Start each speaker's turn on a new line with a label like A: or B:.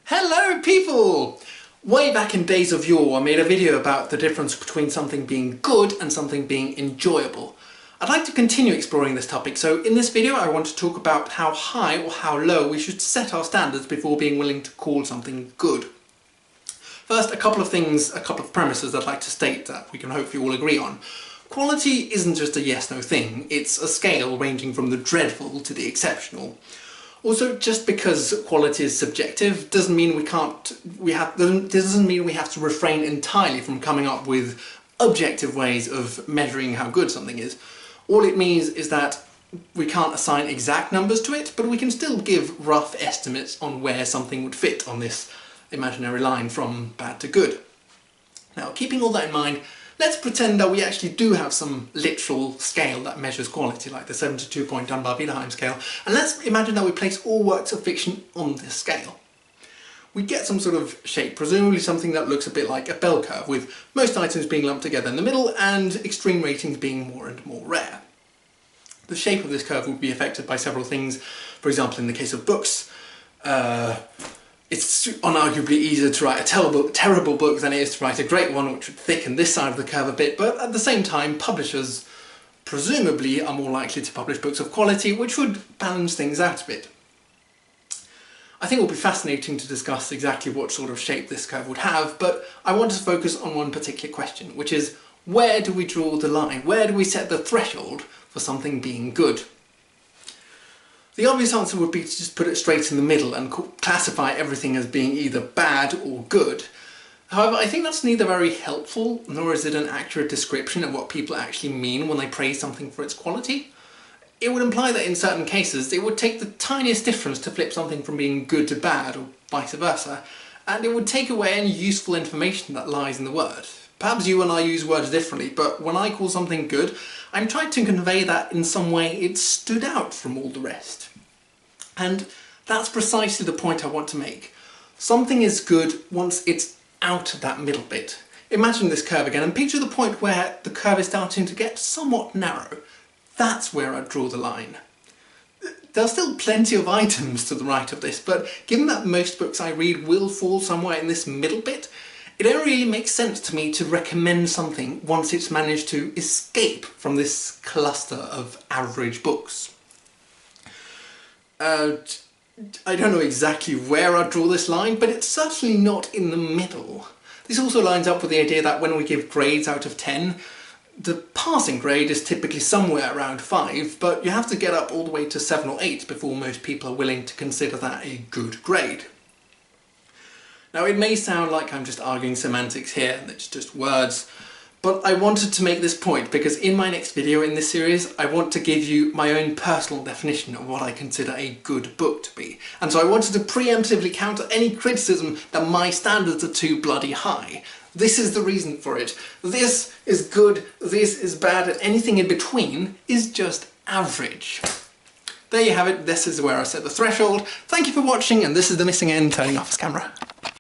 A: Hello people! Way back in days of yore I made a video about the difference between something being good and something being enjoyable. I'd like to continue exploring this topic, so in this video I want to talk about how high or how low we should set our standards before being willing to call something good. First, a couple of premises I'd like to state that we can hopefully all agree on. Quality isn't just a yes-no thing, it's a scale ranging from the dreadful to the exceptional. Also, just because quality is subjective doesn't mean we have to refrain entirely from coming up with objective ways of measuring how good something is. All it means is that we can't assign exact numbers to it, but we can still give rough estimates on where something would fit on this imaginary line from bad to good. Now, keeping all that in mind, let's pretend that we actually do have some literal scale that measures quality, like the 72-point Dunbar-Biederheim scale, and let's imagine that we place all works of fiction on this scale. We get some sort of shape, presumably something that looks a bit like a bell curve, with most items being lumped together in the middle and extreme ratings being more and more rare. The shape of this curve would be affected by several things. For example, in the case of books, it's unarguably easier to write a terrible book than it is to write a great one, which would thicken this side of the curve a bit, but at the same time publishers presumably are more likely to publish books of quality, which would balance things out a bit. I think it will be fascinating to discuss exactly what sort of shape this curve would have, but I want to focus on one particular question, which is, where do we draw the line? Where do we set the threshold for something being good? The obvious answer would be to just put it straight in the middle and classify everything as being either bad or good. However, I think that's neither very helpful, nor is it an accurate description of what people actually mean when they praise something for its quality. It would imply that in certain cases it would take the tiniest difference to flip something from being good to bad, or vice versa, and it would take away any useful information that lies in the word. Perhaps you and I use words differently, but when I call something good, I'm trying to convey that in some way it stood out from all the rest. And that's precisely the point I want to make. Something is good once it's out of that middle bit. Imagine this curve again and picture the point where the curve is starting to get somewhat narrow. That's where I draw the line. There are still plenty of items to the right of this, but given that most books I read will fall somewhere in this middle bit, it only really makes sense to me to recommend something once it's managed to escape from this cluster of average books. I don't know exactly where I draw this line, but it's certainly not in the middle. This also lines up with the idea that when we give grades out of 10, the passing grade is typically somewhere around 5, but you have to get up all the way to 7 or 8 before most people are willing to consider that a good grade. Now, it may sound like I'm just arguing semantics here, and it's just words, but I wanted to make this point because in my next video in this series I want to give you my own personal definition of what I consider a good book to be. And so I wanted to preemptively counter any criticism that my standards are too bloody high. This is the reason for it. This is good, this is bad, and anything in between is just average. There you have it, this is where I set the threshold. Thank you for watching, and this is The Missing End turning off his camera.